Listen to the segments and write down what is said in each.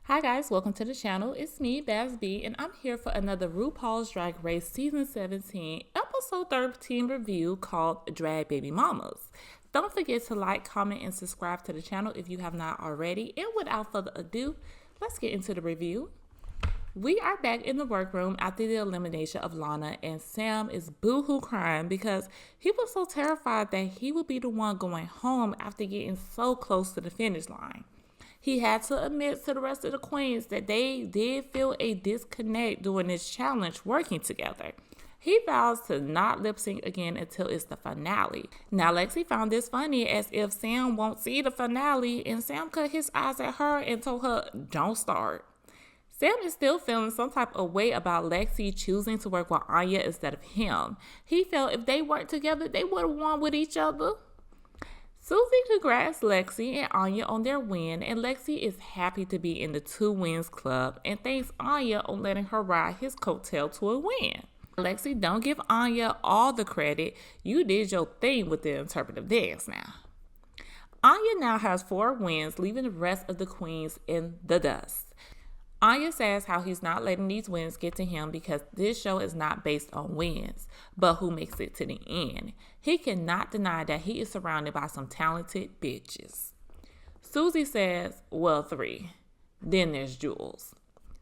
Hi guys, welcome to the channel. It's me, Baz B, and I'm here for another RuPaul's Drag Race Season 17, Episode 13 review called Drag Baby Mamas. Don't forget to like, comment, and subscribe to the channel if you have not already. And without further ado, let's get into the review. We are back in the workroom after the elimination of Lana, and Sam is boo-hoo crying because he was so terrified that he would be the one going home after getting so close to the finish line. He had to admit to the rest of the queens that they did feel a disconnect during this challenge working together. He vows to not lip sync again until it's the finale. Now, Lexi found this funny as if Sam won't see the finale, and Sam cut his eyes at her and told her, "Don't start." Sam is still feeling some type of way about Lexi choosing to work with Anya instead of him. He felt if they worked together, they would have won with each other. Susie congrats Lexi and Anya on their win, and Lexi is happy to be in the Two Wins Club and thanks Anya on letting her ride his coattail to a win. Lexi, don't give Anya all the credit. You did your thing with the interpretive dance now. Anya now has 4 wins, leaving the rest of the queens in the dust. Anya says how he's not letting these wins get to him because this show is not based on wins, but who makes it to the end. He cannot deny that he is surrounded by some talented bitches. Susie says, well, 3. Then there's Jules.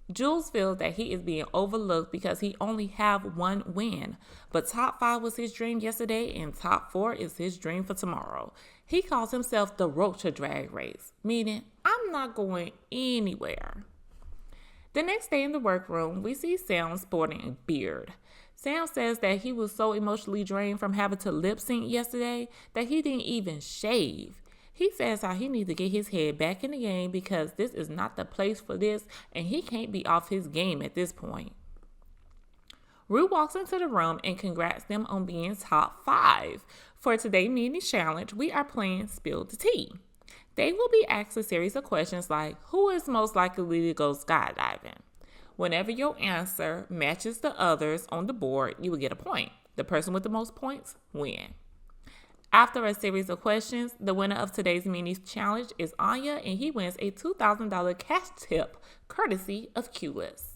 Jules feels that he is being overlooked because he only have 1 win, but top 5 was his dream yesterday and top 4 is his dream for tomorrow. He calls himself the Roach of Drag Race, meaning I'm not going anywhere. The next day in the workroom, we see Sam sporting a beard. Sam says that he was so emotionally drained from having to lip sync yesterday that he didn't even shave. He says how he needs to get his head back in the game because this is not the place for this and he can't be off his game at this point. Ru walks into the room and congrats them on being top 5. For today's mini challenge, we are playing Spill the Tea. They will be asked a series of questions like, who is most likely to go skydiving? Whenever your answer matches the others on the board, you will get a point. The person with the most points win. After a series of questions, the winner of today's mini challenge is Anya, and he wins a $2,000 cash tip courtesy of Q-List.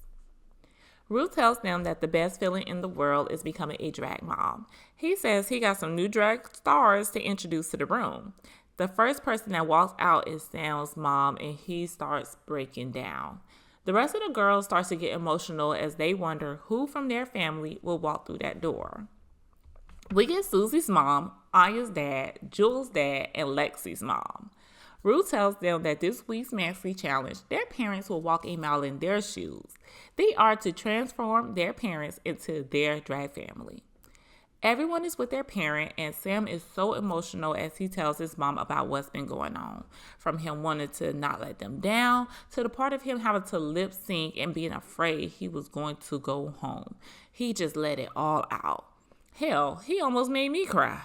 Ru tells them that the best feeling in the world is becoming a drag mom. He says he got some new drag stars to introduce to the room. The first person that walks out is Sam's mom, and he starts breaking down. The rest of the girls start to get emotional as they wonder who from their family will walk through that door. We get Susie's mom, Anya's dad, Jules' dad, and Lexi's mom. Ru tells them that this week's Maxi Challenge, their parents will walk a mile in their shoes. They are to transform their parents into their drag family. Everyone is with their parent, and Sam is so emotional as he tells his mom about what's been going on. From him wanting to not let them down, to the part of him having to lip sync and being afraid he was going to go home. He just let it all out. Hell, he almost made me cry.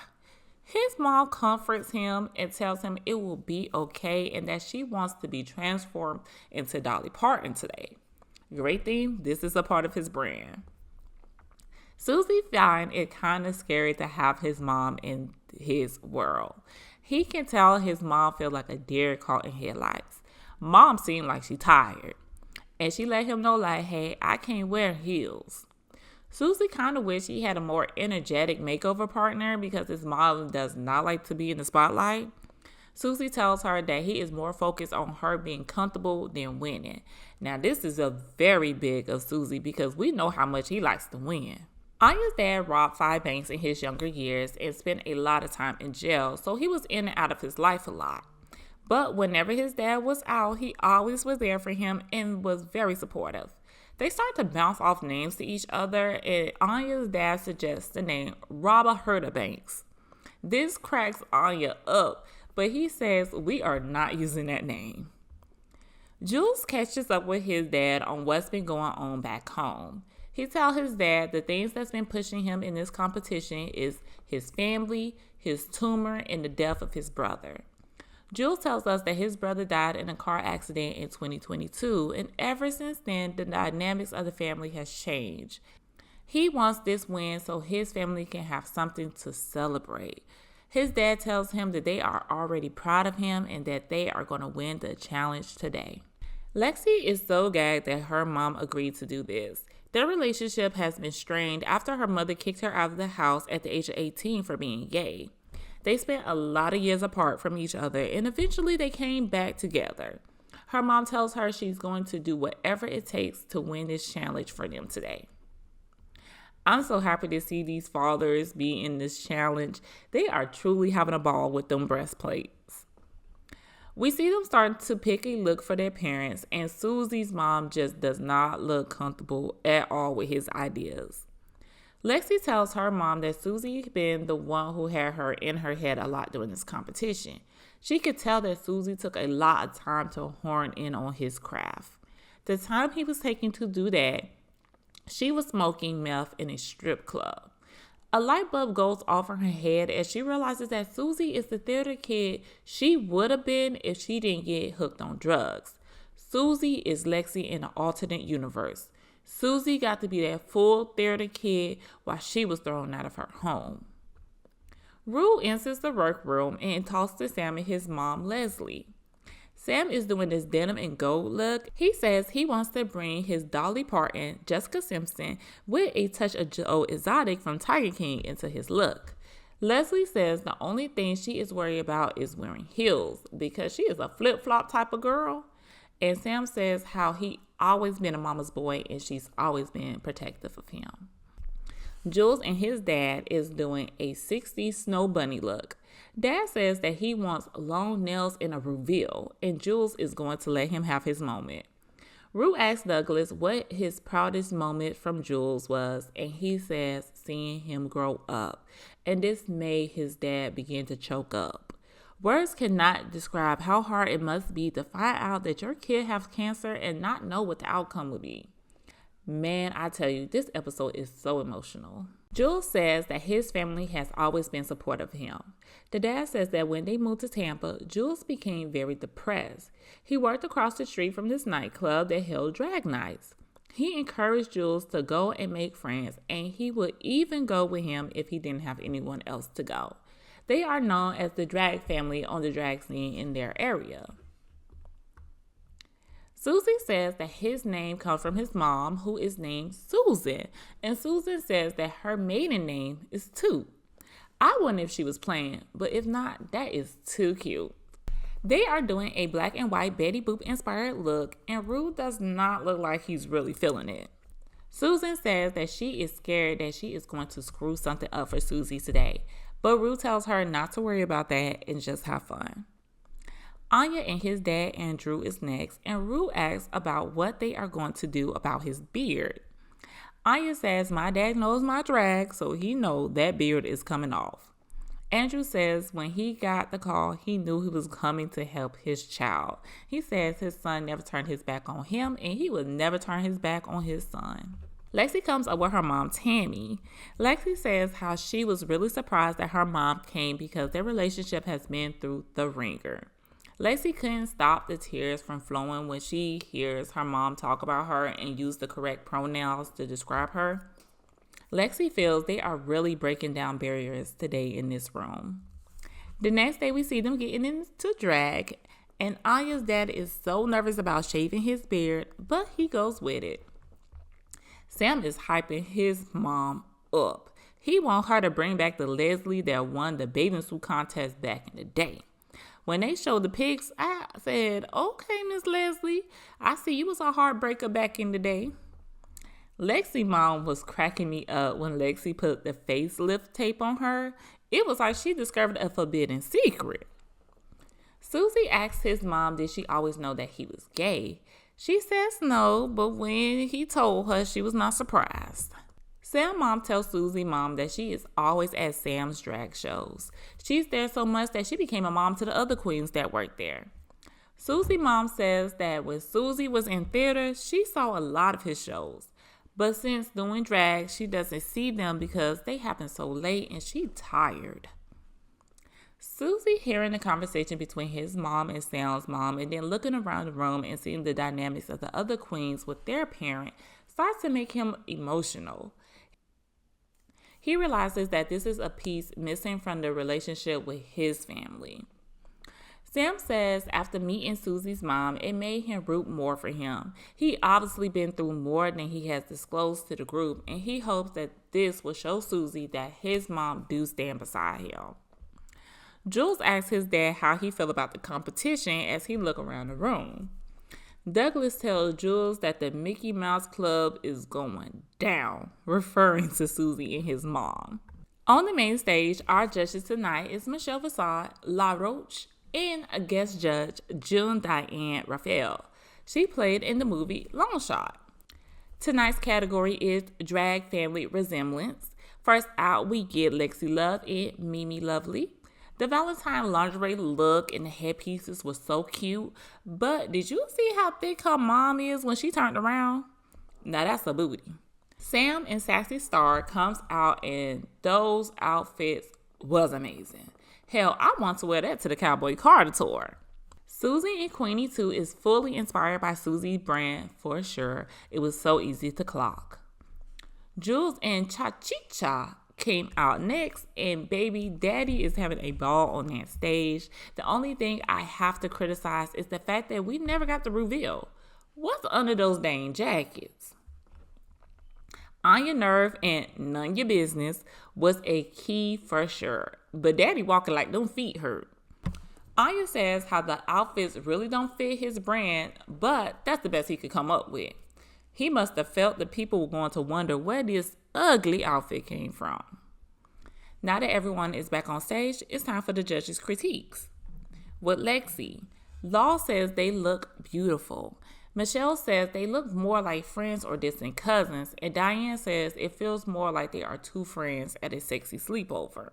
His mom comforts him and tells him it will be okay and that she wants to be transformed into Dolly Parton today. Great thing, this is a part of his brand. Susie finds it kind of scary to have his mom in his world. He can tell his mom feels like a deer caught in headlights. Mom seemed like she tired. And she let him know like, hey, I can't wear heels. Susie kind of wish he had a more energetic makeover partner because his mom does not like to be in the spotlight. Susie tells her that he is more focused on her being comfortable than winning. Now this is a very big of Susie because we know how much he likes to win. Anya's dad robbed 5 banks in his younger years and spent a lot of time in jail, so he was in and out of his life a lot. But whenever his dad was out, he always was there for him and was very supportive. They start to bounce off names to each other, and Anya's dad suggests the name Robba Herda Banks. This cracks Anya up, but he says we are not using that name. Jules catches up with his dad on what's been going on back home. He tells his dad the things that's been pushing him in this competition is his family, his tumor, and the death of his brother. Jules tells us that his brother died in a car accident in 2022, and ever since then, the dynamics of the family has changed. He wants this win so his family can have something to celebrate. His dad tells him that they are already proud of him and that they are going to win the challenge today. Lexi is so gagged that her mom agreed to do this. Their relationship has been strained after her mother kicked her out of the house at the age of 18 for being gay. They spent a lot of years apart from each other and eventually they came back together. Her mom tells her she's going to do whatever it takes to win this challenge for them today. I'm so happy to see these fathers be in this challenge. They are truly having a ball with them breastplates. We see them starting to pick a look for their parents, and Susie's mom just does not look comfortable at all with his ideas. Lexi tells her mom that Susie been the one who had her in her head a lot during this competition. She could tell that Susie took a lot of time to horn in on his craft. The time he was taking to do that, she was smoking meth in a strip club. A light bulb goes off in her head as she realizes that Susie is the theater kid she would have been if she didn't get hooked on drugs. Susie is Lexi in an alternate universe. Susie got to be that full theater kid while she was thrown out of her home. Rue enters the workroom and talks to Sam and his mom, Leslie. Sam is doing this denim and gold look. He says he wants to bring his Dolly Parton, Jessica Simpson, with a touch of Joe Exotic from Tiger King into his look. Leslie says the only thing she is worried about is wearing heels because she is a flip-flop type of girl. And Sam says how he always been a mama's boy and she's always been protective of him. Jules and his dad is doing a 60s snow bunny look. Dad says that he wants long nails and a reveal, and Jules is going to let him have his moment. Rue asks Douglas what his proudest moment from Jules was, and he says seeing him grow up, and this made his dad begin to choke up. Words cannot describe how hard it must be to find out that your kid has cancer and not know what the outcome will be. Man, I tell you, this episode is so emotional. Jules says that his family has always been supportive of him. The dad says that when they moved to Tampa, Jules became very depressed. He worked across the street from this nightclub that held drag nights. He encouraged Jules to go and make friends, and he would even go with him if he didn't have anyone else to go. They are known as the drag family on the drag scene in their area. Susie says that his name comes from his mom, who is named Susan, and Susan says that her maiden name is Toot. I wouldn't if she was playing, but if not, that is too cute. They are doing a black and white Betty Boop inspired look, and Rue does not look like he's really feeling it. Susan says that she is scared that she is going to screw something up for Susie today, but Rue tells her not to worry about that and just have fun. Anya and his dad Andrew is next, and Rue asks about what they are going to do about his beard. Anya says, my dad knows my drag, so he knows that beard is coming off. Andrew says when he got the call, he knew he was coming to help his child. He says his son never turned his back on him, and he would never turn his back on his son. Lexi comes up with her mom, Tammy. Lexi says how she was really surprised that her mom came because their relationship has been through the ringer. Lexi couldn't stop the tears from flowing when she hears her mom talk about her and use the correct pronouns to describe her. Lexi feels they are really breaking down barriers today in this room. The next day we see them getting into drag, and Anya's dad is so nervous about shaving his beard, but he goes with it. Sam is hyping his mom up. He wants her to bring back the Leslie that won the bathing suit contest back in the day. When they showed the pics, I said, okay, Miss Leslie, I see you was a heartbreaker back in the day. Lexi mom was cracking me up when Lexi put the facelift tape on her. It was like she discovered a forbidden secret. Susie asks his mom, did she always know that he was gay? She says no, but when he told her, she was not surprised. Sam's mom tells Susie's mom that she is always at Sam's drag shows. She's there so much that she became a mom to the other queens that work there. Susie's mom says that when Susie was in theater, she saw a lot of his shows. But since doing drag, she doesn't see them because they happen so late and she's tired. Susie hearing the conversation between his mom and Sam's mom and then looking around the room and seeing the dynamics of the other queens with their parent starts to make him emotional. He realizes that this is a piece missing from the relationship with his family. Sam says after meeting Susie's mom, it made him root more for him. He obviously been through more than he has disclosed to the group, and he hopes that this will show Susie that his mom do stand beside him. Jules asks his dad how he feel about the competition as he look around the room. Douglas tells Jules that the Mickey Mouse Club is going down, referring to Susie and his mom. On the main stage, our judges tonight is Michelle Visage, La Roche, and a guest judge, June Diane Raphael. She played in the movie Long Shot. Tonight's category is Drag Family Resemblance. First out, we get Lexi Love and Mimi Lovely. The Valentine lingerie look and the headpieces was so cute, but did you see how thick her mom is when she turned around? Now that's a booty. Sam and Sassy Star comes out and those outfits was amazing. Hell, I want to wear that to the Cowboy Carter tour. Susie and Queenie 2 is fully inspired by Susie's brand for sure. It was so easy to clock. Jules and Cha-Chi-Cha came out next, and baby daddy is having a ball on that stage. The only thing I have to criticize is the fact that we never got the reveal. What's under those dang jackets? On Your Nerve and None Your Business was a key for sure, but daddy walking like them feet hurt. Anya says how the outfits really don't fit his brand, but that's the best he could come up with. He must have felt the people were going to wonder where this ugly outfit came from. Now that everyone is back on stage, it's time for the judges' critiques. With Lexi, Law says they look beautiful. Michelle says they look more like friends or distant cousins, and Diane says it feels more like they are two friends at a sexy sleepover.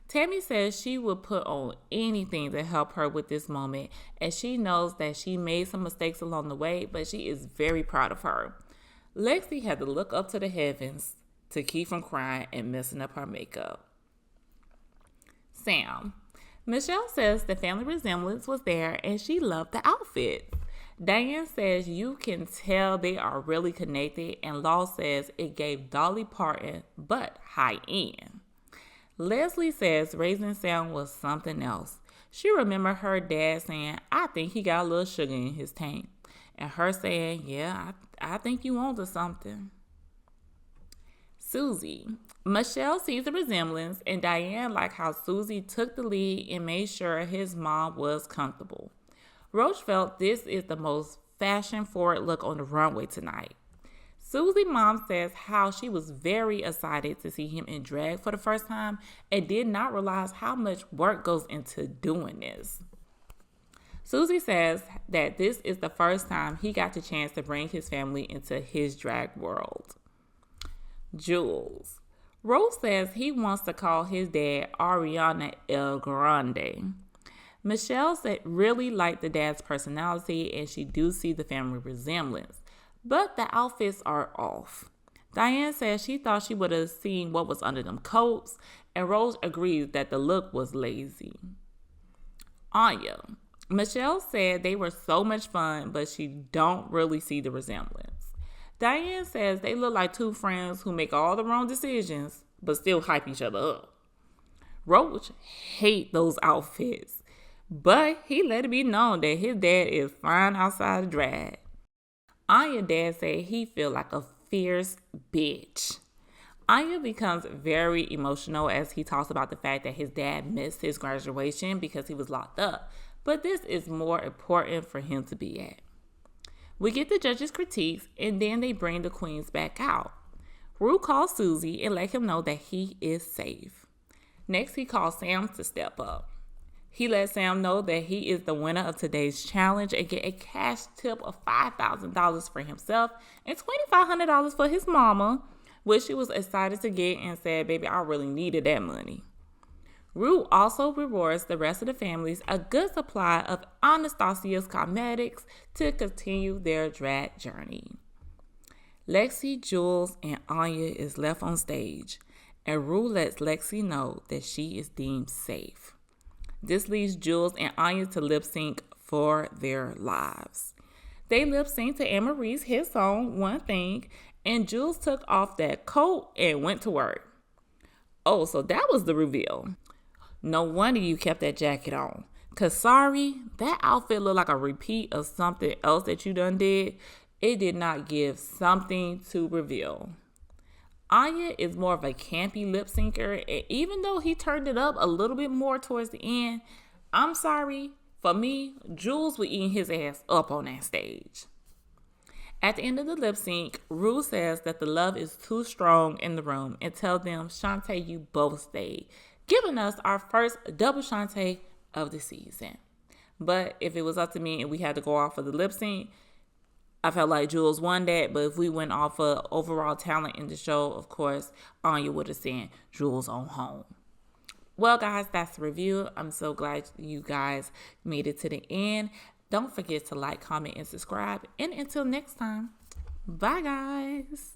Tammy says she would put on anything to help her with this moment, as she knows that she made some mistakes along the way, but she is very proud of her. Lexi had to look up to the heavens to keep from crying and messing up her makeup. Sam. Michelle says the family resemblance was there and she loved the outfit. Diane says you can tell they are really connected, and Law says it gave Dolly Parton, but high end. Leslie says Raising Sam was something else. She remembered her dad saying, I think he got a little sugar in his tank. And her saying, yeah, I think you onto something. Susie. Michelle sees the resemblance, and Diane liked how Susie took the lead and made sure his mom was comfortable. Roach felt this is the most fashion-forward look on the runway tonight. Susie's mom says how she was very excited to see him in drag for the first time and did not realize how much work goes into doing this. Susie says that this is the first time he got the chance to bring his family into his drag world. Jules. Rose says he wants to call his dad Ariana El Grande. Michelle said really liked the dad's personality and she do see the family resemblance, but the outfits are off. Diane says she thought she would have seen what was under them coats, and Rose agrees that the look was lazy. Anya. Michelle said they were so much fun, but she don't really see the resemblance. Diane says they look like two friends who make all the wrong decisions, but still hype each other up. Roach hate those outfits, but he let it be known that his dad is fine outside of drag. Anya dad said he feel like a fierce bitch. Anya becomes very emotional as he talks about the fact that his dad missed his graduation because he was locked up, but this is more important for him to be at. We get the judges' critiques, and then they bring the queens back out. Rue calls Susie and let him know that he is safe. Next, he calls Sam to step up. He lets Sam know that he is the winner of today's challenge and get a cash tip of $5,000 for himself and $2,500 for his mama, which she was excited to get and said, baby, I really needed that money. Rue also rewards the rest of the families a good supply of Anastasia's cosmetics to continue their drag journey. Lexi, Jules, and Anya is left on stage, and Rue lets Lexi know that she is deemed safe. This leaves Jules and Anya to lip sync for their lives. They lip sync to Anne-Marie's hit song, One Thing, and Jules took off that coat and went to work. Oh, so that was the reveal. No wonder you kept that jacket on. Cause sorry, that outfit looked like a repeat of something else that you done did. It did not give something to reveal. Anya is more of a campy lip syncer, and even though he turned it up a little bit more towards the end, I'm sorry, for me, Jules was eating his ass up on that stage. At the end of the lip sync, Rue says that the love is too strong in the room and tells them, Shantae, you both stayed, giving us our first double Shantae of the season. But if it was up to me and we had to go off of the lip sync, I felt like Jules won that. But if we went off of overall talent in the show, of course, Anya would have sent Jules on home. Well, guys, that's the review. I'm so glad you guys made it to the end. Don't forget to like, comment, and subscribe. And until next time, bye, guys.